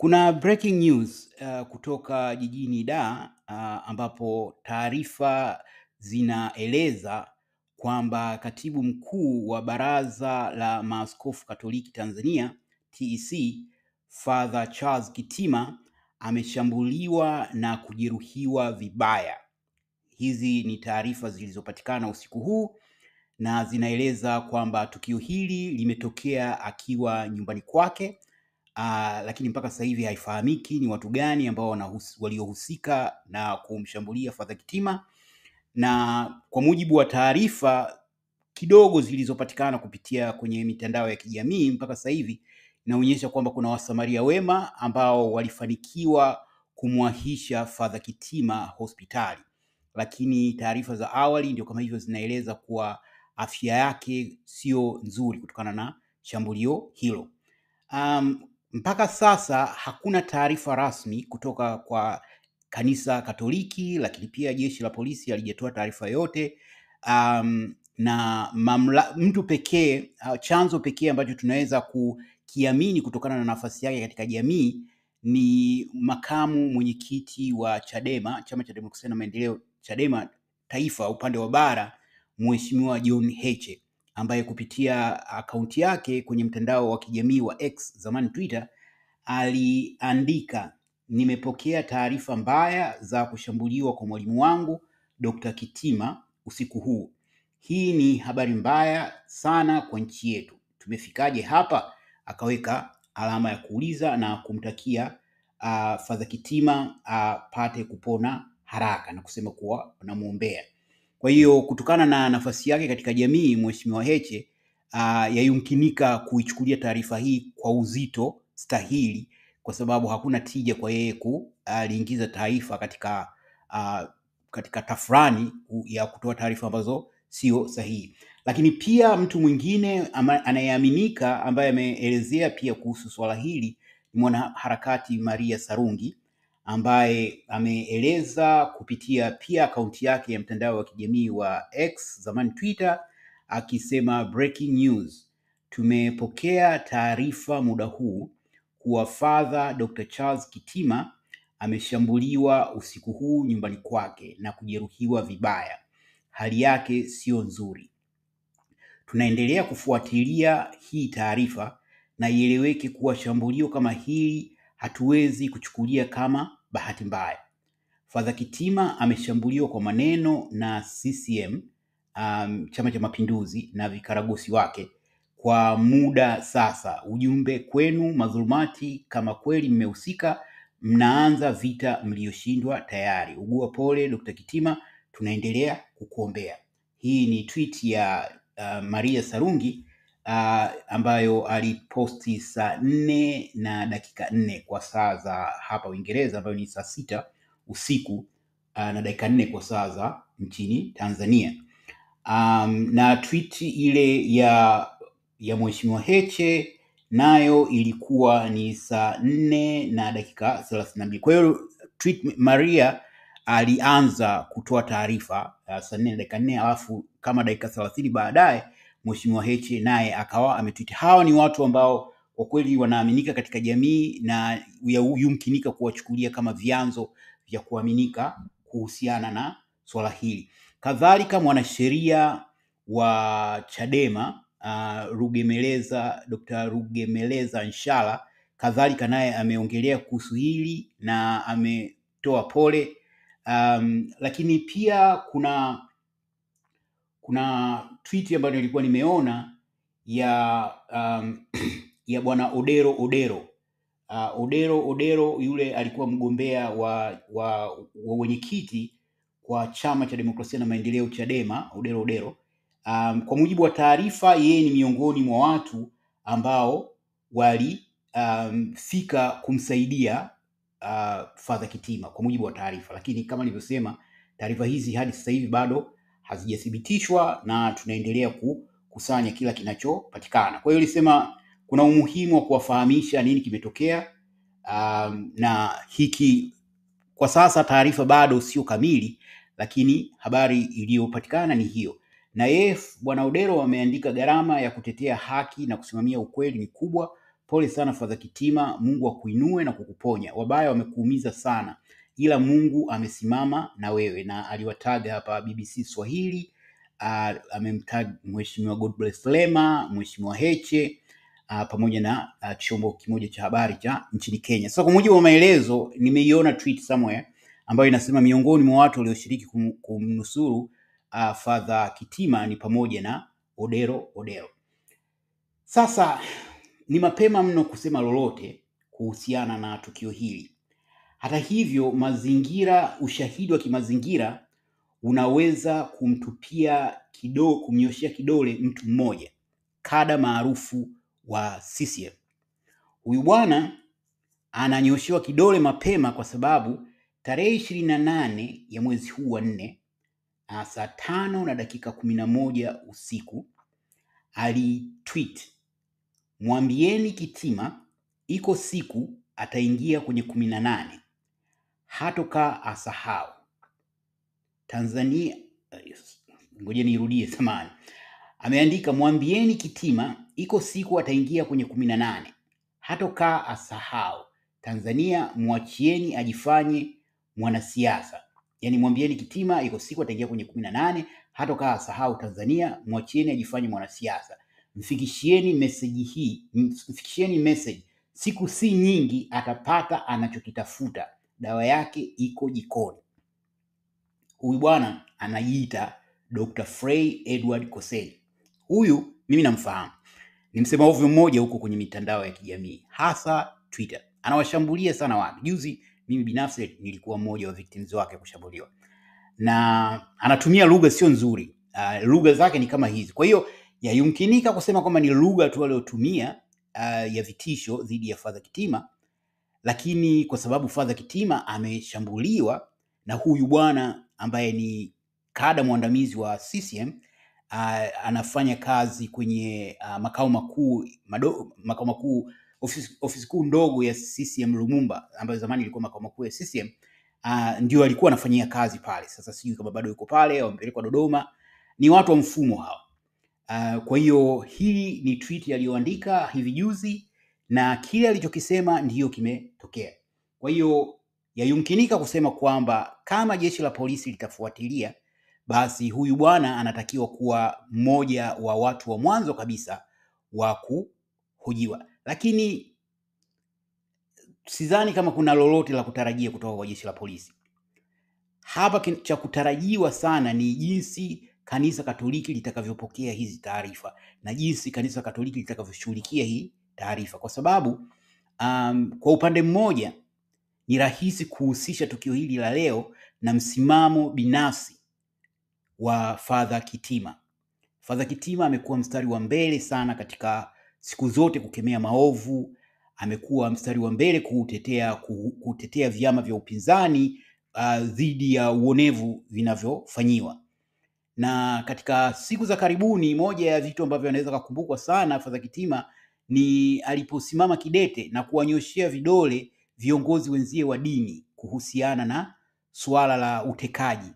Kuna breaking news kutoka jijini Dar ambapo taarifa zinaeleza kwamba Katibu Mkuu wa Baraza la Maaskofu Katoliki Tanzania TEC, Father Charles Kitima ameshambuliwa na kujeruhiwa vibaya. Hizi ni taarifa zilizopatikana usiku huu na zinaeleza kwamba tukio hili limetokea akiwa nyumbani kwake. Lakini mpaka sasa hivi haifahamiki ni watu gani ambao waliohusika na kumshambulia Father Kitima, na kwa mujibu wa taarifa kidogo zilizopatikana kupitia kwenye mitandao ya kijamii mpaka sasa hivi inaonyesha kwamba kuna wasamaria wema ambao walifanikiwa kumwahisha Father Kitima hospitali, lakini taarifa za awali ndio kama hivyo zinaeleza kuwa afya yake sio nzuri kutokana na shambulio hilo. Mpaka sasa hakuna taarifa rasmi kutoka kwa Kanisa Katoliki, lakini pia jeshi la polisi halijatoa taarifa yote. Na mtu pekee, chanzo pekee ambacho tunaweza kukiamini kutokana na nafasi yake katika jamii ni makamu mwenyekiti wa Chadema, Chama cha Demokrasia na Maendeleo, Chadema Taifa upande wa bara, Mheshimiwa John Heche, ambaye kupitia akaunti yake kwenye mtandao wa kijamii wa X, zamani Twitter, aliandika, nimepokea taarifa mbaya za kushambuliwa kwa mwalimu wangu Dr. Kitima usiku huu. Hii ni habari mbaya sana kwa nchi yetu. Tumefikaje hapa? Akaweka alama ya kuuliza na kumtakia Father Kitima apate kupona haraka na kusema kuwa wanamuombea. Kwa hiyo kutokana na nafasi yake katika jamii, Mheshimiwa Heche yayumkinika kuichukulia taarifa hii kwa uzito stahili, kwa sababu hakuna tija kwa yeye kuliingiza taifa katika tafrani ya kutoa taarifa ambazo sio sahihi. Lakini pia mtu mwingine anayeaminika ambaye ameelezea pia kuhusu swala hili ni mwanaharakati Maria Sarungi, ambaye ameeleza kupitia pia akaunti yake ya mtandao wa kijamii wa X, zamani Twitter, akisema breaking news, tumepokea taarifa muda huu kuwa Father Dr. Charles Kitima ameshambuliwa usiku huu nyumbani kwake na kujeruhiwa vibaya. Hali yake sio nzuri. Tunaendelea kufuatilia hii taarifa na ieleweke kuwa shambulio kama hili hatuwezi kuchukulia kama bahati mbaya. Father Kitima ameshambuliwa kwa maneno na CCM, Chama cha Mapinduzi na vikaragosi wake kwa muda sasa. Ujumbe kwenu madhulumati, kama kweli mmehusika, mnaanza vita mlioshindwa tayari. Ugua pole Dr. Kitima, tunaendelea kukuombea. Hii ni tweet ya Maria Sarungi ambayo aliposti saa 4:04 kwa saa za hapa Uingereza, ambayo ni saa 6 usiku na dakika 4 kwa saa za nchini Tanzania. Na tweet ile ya Mheshimiwa Heche nayo ilikuwa ni saa 4:32. Kwa hiyo tweet Maria alianza kutoa taarifa saa 4:04, alafu kama dakika 30 baadaye Mheshimiwa Heche naye akawa ametweet. Hawa ni watu ambao kwa kweli wanaaminika katika jamii na yumkinika kuwachukulia kama vyanzo vya kuaminika kuhusiana na swala hili. Kadhalika mwanasheria wa Chadema Dr. Rugemeleza Nshala kadhalika naye ameongelea kuhusu hili na ametoa pole. Lakini pia kuna tweet ambayo nilikuwa nimeona ya bwana Odero yule alikuwa mgombea wa wenyekiti kwa Chama cha Demokrasia na Maendeleo Chadema, Odero. Kwa mujibu wa taarifa, yeye ni miongoni mwa watu ambao walifika kumsaidia Father Kitima kwa mujibu wa taarifa, lakini kama nilivyosema, taarifa hizi hadi sasa hivi bado hazijathibitishwa na tunaendelea kukusanya kila kinachopatikana. Kwa hiyo nilisema kuna umuhimu wa kuwafahamisha nini kimetokea, na hiki kwa sasa taarifa bado sio kamili, lakini habari iliyopatikana ni hiyo. Na yeye bwana Odero ameandika, gharama ya kutetea haki na kusimamia ukweli ni kubwa. pole sana Father Kitima, Mungu akuinue na kukuponya. Wabaya wamekuumiza sana, ila Mungu amesimama na wewe. Na aliwataga hapa BBC Swahili, amemtag Mheshimiwa Godbless Lema, Mheshimiwa Heche, pamoja na chombo kimoja cha habari cha nchini Kenya. Sasa kwa mujibu wa maelezo, nimeiona tweet somewhere ambayo inasema miongoni mwa watu walioshiriki kumnusuru Father Kitima ni pamoja na Odero. Sasa ni mapema mno kusema lolote kuhusiana na tukio hili. Hata hivyo, ushahidi wa kimazingira unaweza kumnyoshea kidole mtu mmoja, kada maarufu wa CCM. Huyu bwana ananyoshewa kidole mapema kwa sababu tarehe 28 ya mwezi huu wa 4 saa 5:11 usiku alitweet, mwambieni Kitima iko siku ataingia kwenye 18, hatokaa asahau. Tanzania, ngoja nirudie samani. Ameandika, mwambieni Kitima iko siku ataingia kwenye 18, hatokaa asahau. Tanzania, mwachieni ajifanye mwanasiasa. Yaani mwambieni Kitima iko siku ataingia kwenye 18, hatokaa asahau. Tanzania, mwachieni ajifanye mwanasiasa. Mfikishieni message. Siku si nyingi atapata anachokitafuta. Dawa yake iko jikoni. Huyu bwana anajiita Dr. Frey Edward Koseni. Huyu mimi namfahamu. Ni msema ovyo mmoja huko kwenye mitandao ya kijamii, hasa Twitter. Anawashambulia sana watu. Juzi mimi binafsi nilikuwa mmoja wa victims wake kushambuliwa. Na anatumia lugha sio nzuri. Lugha zake ni kama hizi. Kwa hiyo yumkinika kusema kwamba ni lugha tu aliyotumia ya vitisho dhidi ya Father Kitima, lakini kwa sababu Father Kitima ameshambuliwa na huyu bwana ambaye ni kada mwandamizi wa CCM, anafanya kazi kwenye makao makuu, ofisi kuu ndogo ya CCM Lumumba, ambayo zamani ilikuwa makao makuu ya CCM. Ndio alikuwa anafanyia kazi pale. Sasa sijui kama bado yuko pale au amepelekwa Dodoma. Ni watu wa mfumo hawa. Kwa hiyo hii ni tweet aliyoandika hivi juzi, na kile alichokisema ndiyo kimetokea. Kwa hiyo yayumkinika kusema kwamba kama jeshi la polisi litafuatilia, basi huyu bwana anatakiwa kuwa mmoja wa watu wa mwanzo kabisa wa kuhojiwa. Lakini sidhani kama kuna lolote la kutarajia kutoka kwa jeshi la polisi. Hapa cha kutarajiwa sana ni jinsi Kanisa Katoliki litakavyopokea hizi taarifa na jinsi Kanisa Katoliki litakavyoshughulikia hii taarifa, kwa sababu kwa upande mmoja ni rahisi kuhusisha tukio hili la leo na msimamo binafsi wa Father Kitima. Father Kitima amekuwa mstari wa mbele sana katika siku zote kukemea maovu. Amekuwa mstari wa mbele kutetea vyama vya upinzani dhidi ya uonevu vinavyofanyiwa. Na katika siku za karibuni, moja ya vitu ambavyo anaweza kukumbukwa sana Father Kitima ni aliposimama kidete na kuwanyoshea vidole viongozi wenzie wa dini kuhusiana na suala la utekaji,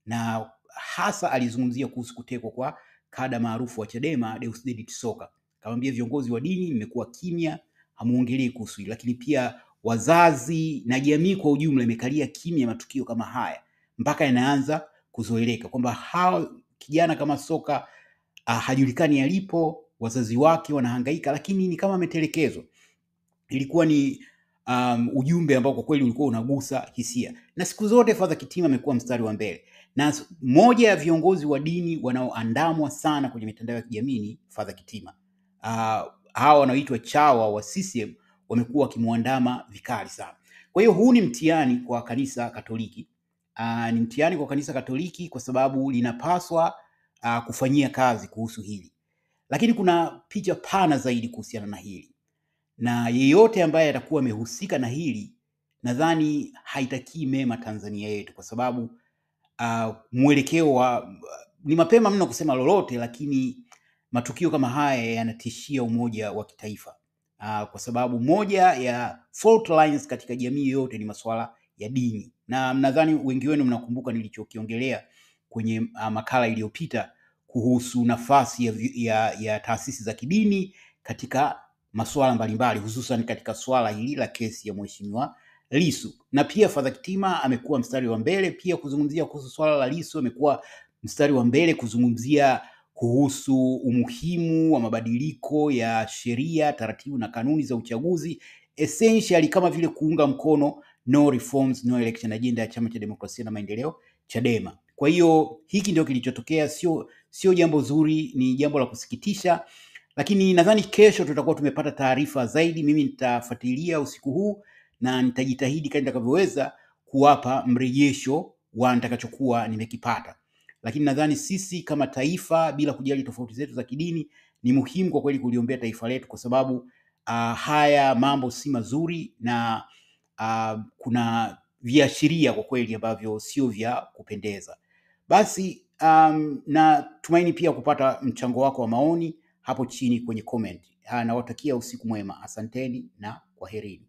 na hasa alizungumzia kuhusu kutekwa kwa kada maarufu wa Chadema Deusdedith Soka. Akamwambia viongozi wa dini mmekuwa kimya, hamuongelei kuhusu hili, lakini pia wazazi na jamii kwa ujumla imekalia kimya matukio kama haya mpaka yanaanza kuzoeleka, kwamba hao kijana kama Soka hajulikani alipo, wazazi wake wanahangaika, lakini ni kama ametelekezwa. Ilikuwa ni ujumbe ambao kwa kweli ulikuwa unagusa hisia, na siku zote Father Kitima amekuwa mstari wa mbele. Na moja ya viongozi wa dini wanaoandamwa sana kwenye mitandao ya kijamii ni Father Kitima. Hawa wanaoitwa chawa wa CCM wamekuwa wakimwandama vikali sana. Kwa hiyo huu ni mtihani kwa Kanisa Katoliki. Ni mtihani kwa Kanisa Katoliki kwa sababu linapaswa kufanyia kazi kuhusu hili. Lakini kuna picha pana zaidi kuhusiana na hili, na yeyote ambaye atakuwa amehusika na hili nadhani haitakii mema Tanzania yetu, kwa sababu mwelekeo ni mapema mno kusema lolote, lakini matukio kama haya yanatishia umoja wa kitaifa, kwa sababu moja ya fault lines katika jamii yote ni masuala ya dini, na nadhani wengi wenu mnakumbuka nilichokiongelea kwenye makala iliyopita kuhusu nafasi ya taasisi za kidini katika masuala mbalimbali, hususan katika swala hili la kesi ya Mheshimiwa Lissu. Na pia Father Kitima amekuwa mstari wa mbele pia kuzungumzia kuhusu swala la Lissu, amekuwa mstari wa mbele kuzungumzia kuhusu umuhimu wa mabadiliko ya sheria, taratibu na kanuni za uchaguzi, essentially kama vile kuunga mkono no reforms no election agenda ya Chama cha Demokrasia na Maendeleo, Chadema. Kwa hiyo hiki ndio kilichotokea, sio jambo zuri, ni jambo la kusikitisha, lakini nadhani kesho tutakuwa tumepata taarifa zaidi. Mimi nitafuatilia usiku huu na nitajitahidi kadri nitakavyoweza kuwapa mrejesho wa nitakachokuwa nimekipata. Lakini nadhani sisi kama taifa, bila kujali tofauti zetu za kidini, ni muhimu kwa kweli kuliombea taifa letu, kwa sababu haya mambo si mazuri na kuna viashiria kwa kweli ambavyo sio vya kupendeza. Basi na tumaini pia kupata mchango wako wa maoni hapo chini kwenye comment. Nawatakia usiku mwema. Asanteni na kwaherini.